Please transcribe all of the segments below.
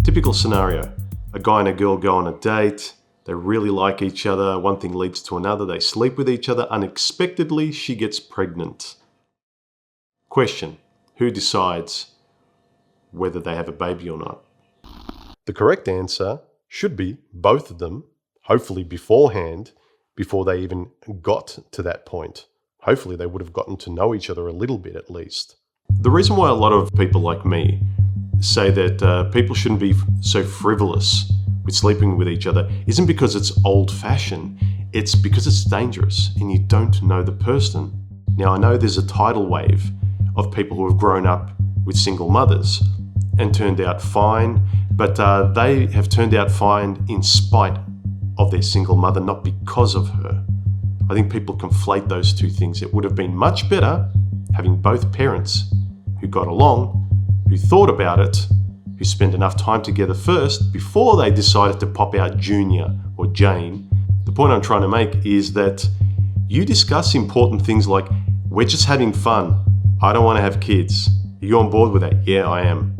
Typical scenario, a guy and a girl go on a date, they really like each other, one thing leads to another, they sleep with each other, unexpectedly she gets pregnant. Question, who decides whether they have a baby or not? The correct answer should be both of them, hopefully beforehand, before they even got to that point. Hopefully they would have gotten to know each other a little bit at least. The reason why a lot of people like me say that people shouldn't be so frivolous with sleeping with each other isn't because it's old-fashioned, it's because it's dangerous and you don't know the person. Now I know there's a tidal wave of people who have grown up with single mothers and turned out fine, but they have turned out fine in spite of their single mother, not because of her. I think people conflate those two things. It would have been much better having both parents who got along, who thought about it, who spent enough time together first before they decided to pop out Junior or Jane. The point I'm trying to make is that you discuss important things like, we're just having fun, I don't want to have kids. Are you on board with that? Yeah, I am.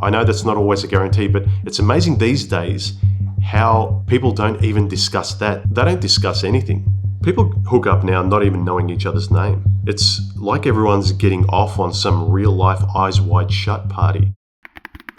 I know that's not always a guarantee, but it's amazing these days how people don't even discuss that. They don't discuss anything. People hook up now not even knowing each other's name. It's like everyone's getting off on some real-life eyes wide shut party.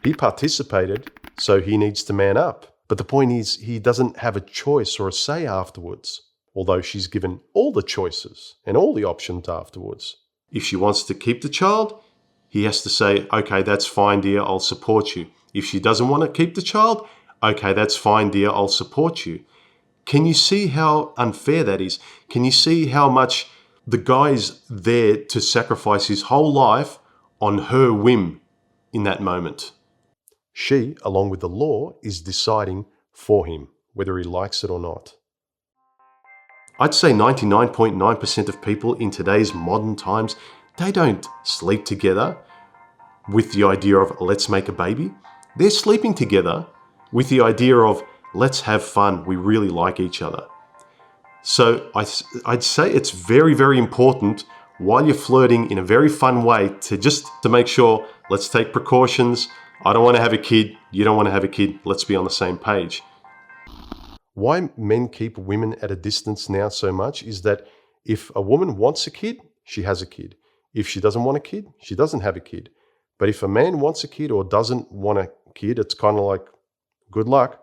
He participated, so he needs to man up. But the point is, he doesn't have a choice or a say afterwards, although she's given all the choices and all the options afterwards. If she wants to keep the child, he has to say, okay, that's fine, dear, I'll support you. If she doesn't want to keep the child, okay, that's fine, dear, I'll support you. Can you see how unfair that is? Can you see how much the guy's there to sacrifice his whole life on her whim in that moment? She, along with the law, is deciding for him, whether he likes it or not. I'd say 99.9% of people in today's modern times, they don't sleep together with the idea of let's make a baby. They're sleeping together with the idea of let's have fun, we really like each other. So I'd say it's very, very important while you're flirting in a very fun way to make sure, let's take precautions. I don't want to have a kid, you don't want to have a kid, let's be on the same page. Why men keep women at a distance now so much is that if a woman wants a kid, she has a kid. If she doesn't want a kid, she doesn't have a kid. But if a man wants a kid or doesn't want a kid, it's kind of like, good luck.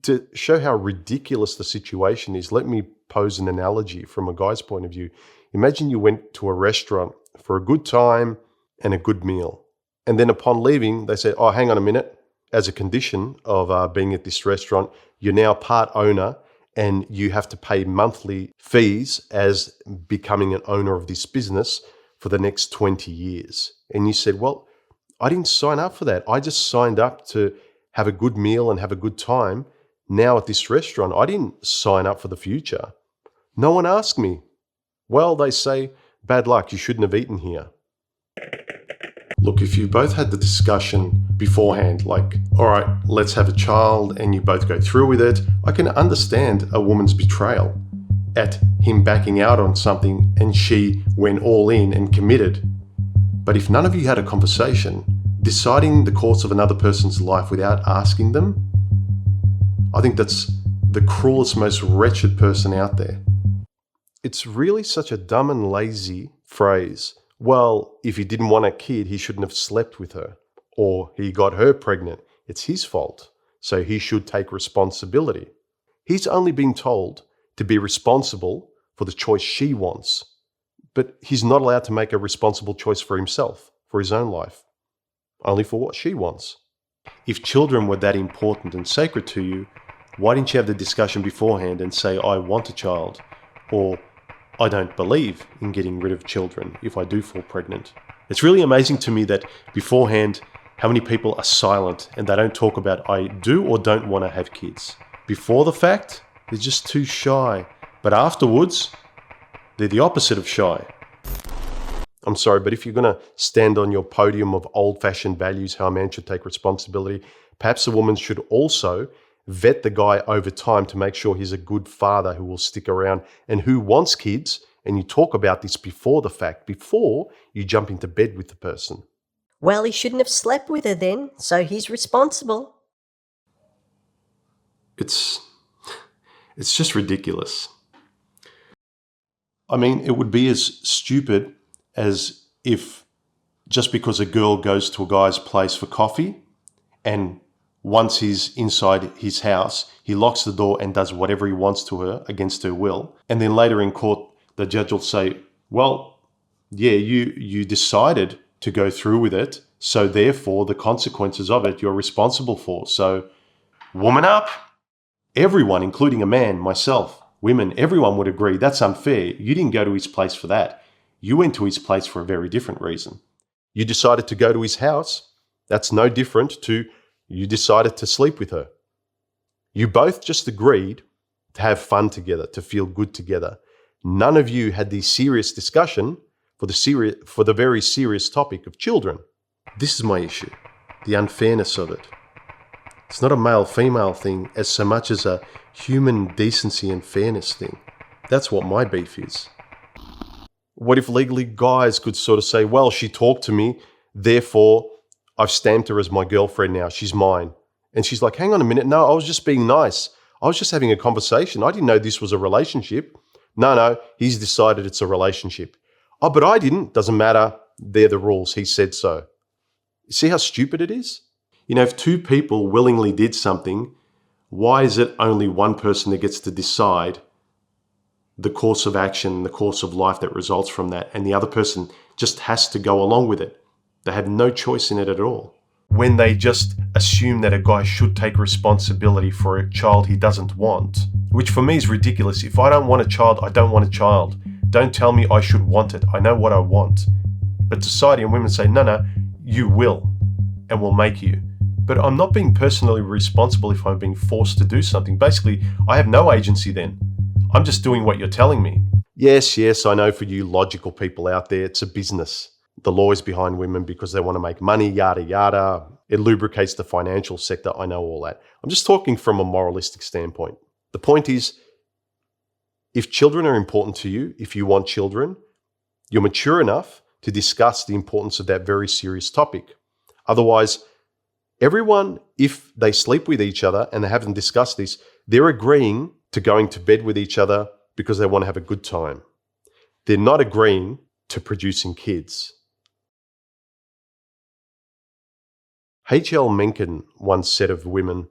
To show how ridiculous the situation is, let me pose an analogy from a guy's point of view. Imagine you went to a restaurant for a good time and a good meal. And then upon leaving, they say, oh, hang on a minute. As a condition of being at this restaurant, you're now part owner and you have to pay monthly fees as becoming an owner of this business for the next 20 years. And you said, well, I didn't sign up for that. I just signed up to have a good meal and have a good time. Now at this restaurant, I didn't sign up for the future. No one asked me. Well, they say, bad luck, you shouldn't have eaten here. Look, if you both had the discussion beforehand, like, all right, let's have a child, and you both go through with it, I can understand a woman's betrayal at him backing out on something and she went all in and committed. But if none of you had a conversation, deciding the course of another person's life without asking them, I think that's the cruelest, most wretched person out there. It's really such a dumb and lazy phrase. Well, if he didn't want a kid, he shouldn't have slept with her. Or he got her pregnant. It's his fault. So he should take responsibility. He's only been told to be responsible for the choice she wants. But he's not allowed to make a responsible choice for himself, for his own life. Only for what she wants. If children were that important and sacred to you, why didn't you have the discussion beforehand and say, I want a child? Or, I don't believe in getting rid of children if I do fall pregnant. It's really amazing to me that beforehand, how many people are silent and they don't talk about I do or don't want to have kids. Before the fact, they're just too shy. But afterwards, they're the opposite of shy. I'm sorry, but if you're going to stand on your podium of old-fashioned values, how a man should take responsibility, perhaps a woman should also vet the guy over time to make sure he's a good father who will stick around and who wants kids. And you talk about this before the fact, before you jump into bed with the person. Well, he shouldn't have slept with her then, so he's responsible. It's just ridiculous. I mean, it would be as stupid as if just because a girl goes to a guy's place for coffee and once he's inside his house, he locks the door and does whatever he wants to her against her will. And then later in court, the judge will say, well, yeah, you decided to go through with it, so therefore the consequences of it you're responsible for. So woman up. Everyone, including a man, myself, women, everyone would agree that's unfair. You didn't go to his place for that. You went to his place for a very different reason. You decided to go to his house. That's no different to you decided to sleep with her. You both just agreed to have fun together, to feel good together. None of you had the serious discussion for the very serious topic of children. This is my issue, the unfairness of it. It's not a male-female thing as so much as a human decency and fairness thing. That's what my beef is. What if legally guys could sort of say, well, she talked to me, therefore I've stamped her as my girlfriend now, she's mine. And she's like, hang on a minute, no, I was just being nice. I was just having a conversation. I didn't know this was a relationship. No, he's decided it's a relationship. Oh, but I didn't. Doesn't matter. They're the rules. He said so. You see how stupid it is? You know, if two people willingly did something, why is it only one person that gets to decide the course of action, the course of life that results from that, and the other person just has to go along with it? They have no choice in it at all. When they just assume that a guy should take responsibility for a child he doesn't want, which for me is ridiculous. If I don't want a child, I don't want a child. Don't tell me I should want it. I know what I want. But society and women say, no, you will, and we'll make you. But I'm not being personally responsible if I'm being forced to do something. Basically, I have no agency then. I'm just doing what you're telling me. Yes, I know for you logical people out there, it's a business. The law is behind women because they want to make money, yada, yada. It lubricates the financial sector. I know all that. I'm just talking from a moralistic standpoint. The point is, if children are important to you, if you want children, you're mature enough to discuss the importance of that very serious topic. Otherwise, everyone, if they sleep with each other and they haven't discussed this, they're agreeing to going to bed with each other because they want to have a good time. They're not agreeing to producing kids. H.L. Mencken once said of women,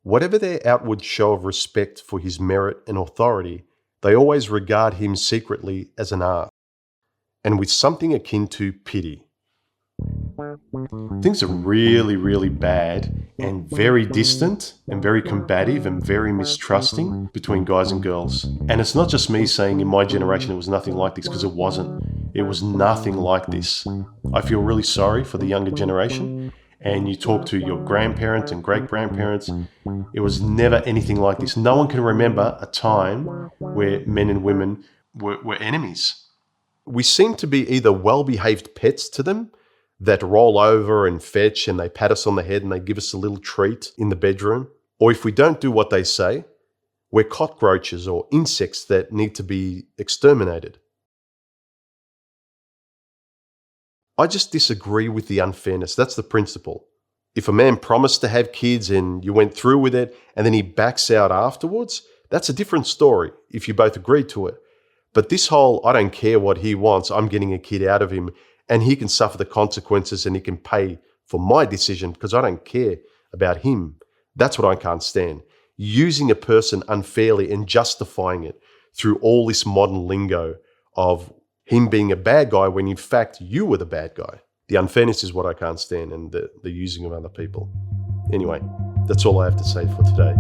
whatever their outward show of respect for his merit and authority, they always regard him secretly as an art, and with something akin to pity. Things are really, really bad and very distant and very combative and very mistrusting between guys and girls. And it's not just me saying in my generation it was nothing like this, because it wasn't. It was nothing like this. I feel really sorry for the younger generation. And you talk to your grandparents and great-grandparents, it was never anything like this. No one can remember a time where men and women were enemies. We seem to be either well-behaved pets to them that roll over and fetch and they pat us on the head and they give us a little treat in the bedroom. Or if we don't do what they say, we're cockroaches or insects that need to be exterminated. I just disagree with the unfairness. That's the principle. If a man promised to have kids and you went through with it and then he backs out afterwards, that's a different story if you both agreed to it. But this whole, I don't care what he wants, I'm getting a kid out of him and he can suffer the consequences and he can pay for my decision because I don't care about him. That's what I can't stand. Using a person unfairly and justifying it through all this modern lingo of him being a bad guy when in fact you were the bad guy. The unfairness is what I can't stand, and the using of other people. Anyway, that's all I have to say for today.